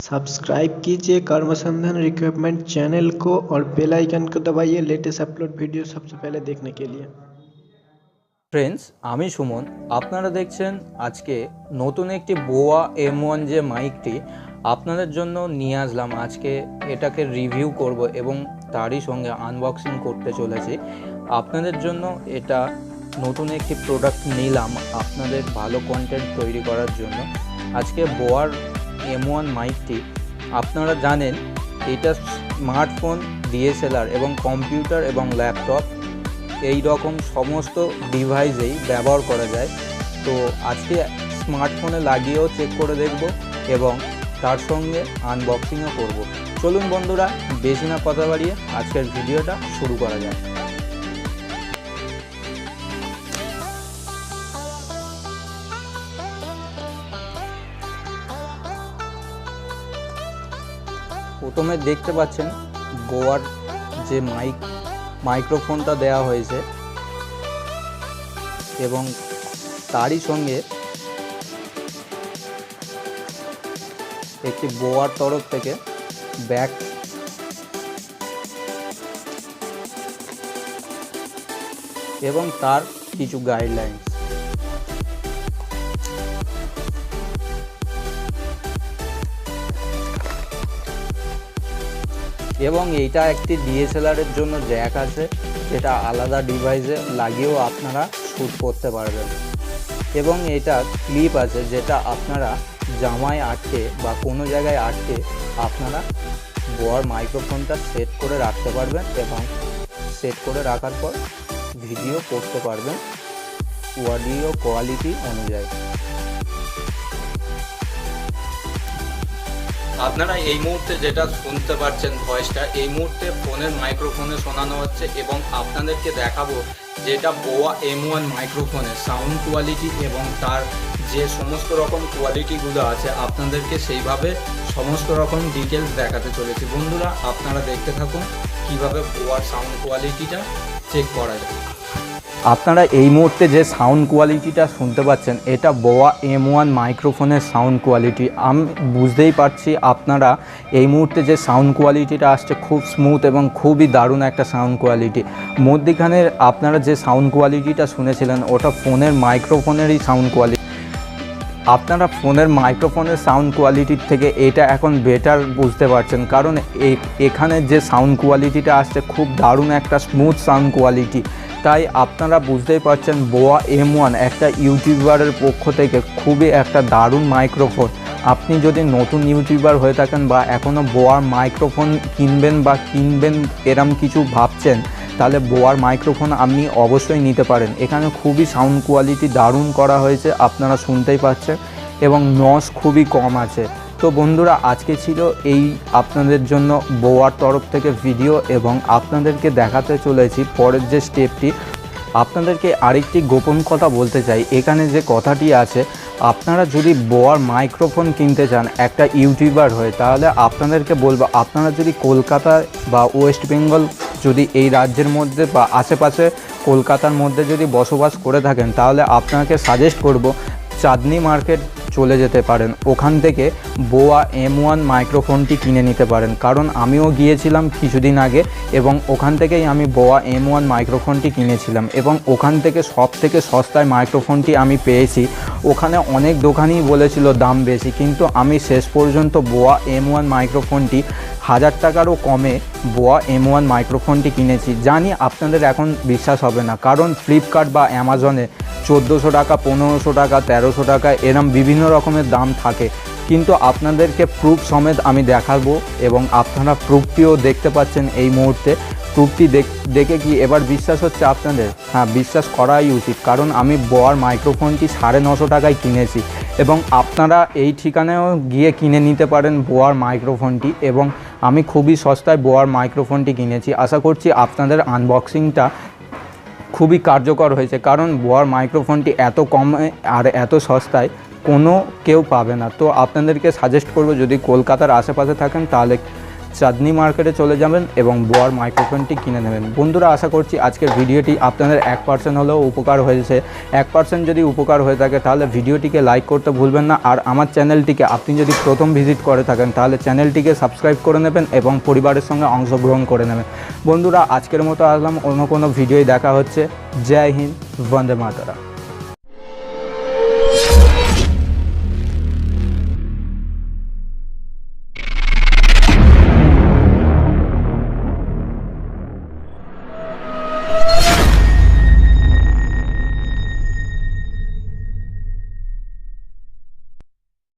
Subscribe कीजिए कर्मसंधान requirement channel को और बेल आइकन को दबाइए लेटेस्ट अपलोड वीडियो सबसे पहले देखने के लिए। फ्रेंड्स আমি সুমন আপনারা দেখছেন আজকে নতুন একটি বোয়া M1 যে মাইকটি আপনাদের জন্য নিয়ে আসলাম। আজকে এটাকে রিভিউ করব এবং তারই সঙ্গে আনবক্সিং করতে চলেছি। আপনাদের জন্য এটা নতুন একটি প্রোডাক্ট নিলাম আপনাদের ভালো কন্টেন্ট তৈরি করার জন্য। আজকে বোয়ার M1 মাইকটি আপনারা জানেন এটা স্মার্টফোন, DSLR এবং কম্পিউটার এবং ল্যাপটপ এই রকম সমস্ত ডিভাইসেই ব্যবহার করা যায়। তো আজকে স্মার্টফোনে লাগিয়েও চেক করে দেখব এবং তার সঙ্গে আনবক্সিংও করব। চলুন বন্ধুরা, বেশি না কথা বাড়িয়ে আজকের ভিডিওটা শুরু করা যাক। প্রথমে দেখতে পাচ্ছেন বোয়ার যে মাইক্রোফোনটা দেওয়া হয়েছে এবং তারই সঙ্গে একটি বোয়ার তরফ থেকে ব্যাক এবং তার কিছু গাইডলাইন। এবং এইটা একটি DSLR এর জন্য জ্যাক আছে, যেটা আলাদা ডিভাইসে লাগিয়েও আপনারা শ্যুট করতে পারবেন। এবং এটা ক্লিপ আছে, যেটা আপনারা জামায় আটকে বা কোনো জায়গায় আটকে আপনারা বোয়ার মাইক্রোফোনটা সেট করে রাখতে পারবেন এবং সেট করে রাখার পর ভিডিও করতে পারবেন অডিও কোয়ালিটি অনুযায়ী। আপনারা এই মুহূর্তে যেটা শুনতে পাচ্ছেন ভয়েসটা, এই মুহূর্তে ফোনের মাইক্রোফোনে শোনানো হচ্ছে এবং আপনাদেরকে দেখাবো যেটা বোয়া M1 মাইক্রোফোনের সাউন্ড কোয়ালিটি এবং তার যে সমস্ত রকম কোয়ালিটিগুলো আছে আপনাদেরকে সেইভাবে সমস্ত রকম ডিটেলস দেখাতে চলেছি। বন্ধুরা আপনারা দেখতে থাকুন কিভাবে বোয়ার সাউন্ড কোয়ালিটিটা চেক করা যায়। আপনারা এই মুহূর্তে যে সাউন্ড কোয়ালিটিটা শুনতে পাচ্ছেন এটা বোয়া M1 মাইক্রোফোনের সাউন্ড কোয়ালিটি। আমি বুঝতেই পারছি আপনারা এই মুহূর্তে যে সাউন্ড কোয়ালিটিটা আসছে খুব স্মুথ এবং খুবই দারুণ একটা সাউন্ড কোয়ালিটি। মধ্যিখানে আপনারা যে সাউন্ড কোয়ালিটিটা শুনেছিলেন ওটা ফোনের মাইক্রোফোনেরই সাউন্ড কোয়ালিটি। আপনারা ফোনের মাইক্রোফোনের সাউন্ড কোয়ালিটির থেকে এটা এখন বেটার বুঝতে পারছেন, কারণ এখানে যে সাউন্ড কোয়ালিটিটা আসছে খুব দারুণ একটা স্মুথ সাউন্ড কোয়ালিটি। তাই আপনারা বুঝতেই পারছেন বোয়া M1 একটা ইউটিউবারের পক্ষ থেকে খুবই একটা দারুণ মাইক্রোফোন। আপনি যদি নতুন ইউটিউবার হয়ে থাকেন বা এখনও বোয়ার মাইক্রোফোন কিনবেন এরম কিছু ভাবছেন, তাহলে বোয়ার মাইক্রোফোন আপনি অবশ্যই নিতে পারেন। এখানে খুবই সাউন্ড কোয়ালিটি দারুণ করা হয়েছে, আপনারা শুনতেই পাচ্ছেন এবং নয়েজ খুবই কম আছে। তো বন্ধুরা আজকে ছিল এই আপনাদের জন্য বোয়ার তরফ থেকে ভিডিও এবং আপনাদেরকে দেখাতে চলেছি পরের যে স্টেপটি। আপনাদেরকে আরেকটি গোপন কথা বলতে চাই, এখানে যে কথাটি আছে আপনারা যদি বোয়ার মাইক্রোফোন কিনতে চান একটা ইউটিউবার হয়ে, তাহলে আপনাদেরকে বলবো আপনারা যদি কলকাতা বা ওয়েস্ট বেঙ্গল যদি এই রাজ্যের মধ্যে বা আশেপাশে কলকাতার মধ্যে যদি বসবাস করে থাকেন, তাহলে আপনাকে সাজেস্ট করব চাঁদনি মার্কেট চলে যেতে পারেন। ওখান থেকে বোয়া M1 মাইক্রোফোনটি কিনে নিতে পারেন, কারণ আমিও গিয়েছিলাম কিছুদিন আগে এবং ওখান থেকেই আমি বোয়া M1 মাইক্রোফোনটি কিনেছিলাম এবং ওখান থেকে সব থেকে সস্তায় মাইক্রোফোনটি আমি পেয়েছি। ওখানে অনেক দোকানই বলেছিল দাম বেশি, কিন্তু আমি শেষ পর্যন্ত বোয়া M1 মাইক্রোফোনটি 1000 টাকারও কমে বোয়া M1 মাইক্রোফোনটি কিনেছি। জানি আপনাদের এখন বিশ্বাস হবে না, কারণ ফ্লিপকার্ট বা অ্যামাজনে 1400 টাকা, 1500 টাকা, 1300 টাকা এরম বিভিন্ন রকমের দাম থাকে, কিন্তু আপনাদেরকে প্রুফ সমেত আমি দেখাবো এবং আপনারা প্রুফটিও দেখতে পাচ্ছেন এই মুহূর্তে। প্রুফটি দেখে কি এবার বিশ্বাস হচ্ছে আপনাদের? হ্যাঁ, বিশ্বাস করাই উচিত, কারণ আমি বোয়ার মাইক্রোফোনটি 950 টাকায় কিনেছি এবং আপনারা এই ঠিকানায়ও গিয়ে কিনে নিতে পারেন বোয়ার মাইক্রোফোনটি এবং আমি খুবই সস্তায় বোয়ার মাইক্রোফোনটি কিনেছি। আশা করছি আপনাদের আনবক্সিংটা খুবই কার্যকর হয়েছে, কারণ বোয়ার মাইক্রোফোনটি এত কমে আর এত সস্তায় কেউ পাবে না। তো আপনাদেরকে সাজেস্ট করব যদি কলকাতার আশেপাশে থাকেন চাঁদনি মার্কেটে চলে যাবেন এবং বোয়ার মাইক্রোফোনটি কিনে নেবেন। বন্ধুরা, আশা করছি আজকের ভিডিওটি আপনাদের 1% হলেও উপকার হয়েছে। 1% যদি উপকার হয়ে থাকে তাহলে ভিডিওটিকে লাইক করতে ভুলবেন না। আর আমার চ্যানেলটিকে আপনি যদি প্রথম ভিজিট করে থাকেন তাহলে চ্যানেলটিকে সাবস্ক্রাইব করে নেবেন এবং পরিবারের সঙ্গে অংশগ্রহণ করে নেবেন। বন্ধুরা, আজকের মতো আসলাম, অন্য কোনো ভিডিওয় দেখা হচ্ছে। জয় হিন্দ, বন্দে মাতরম।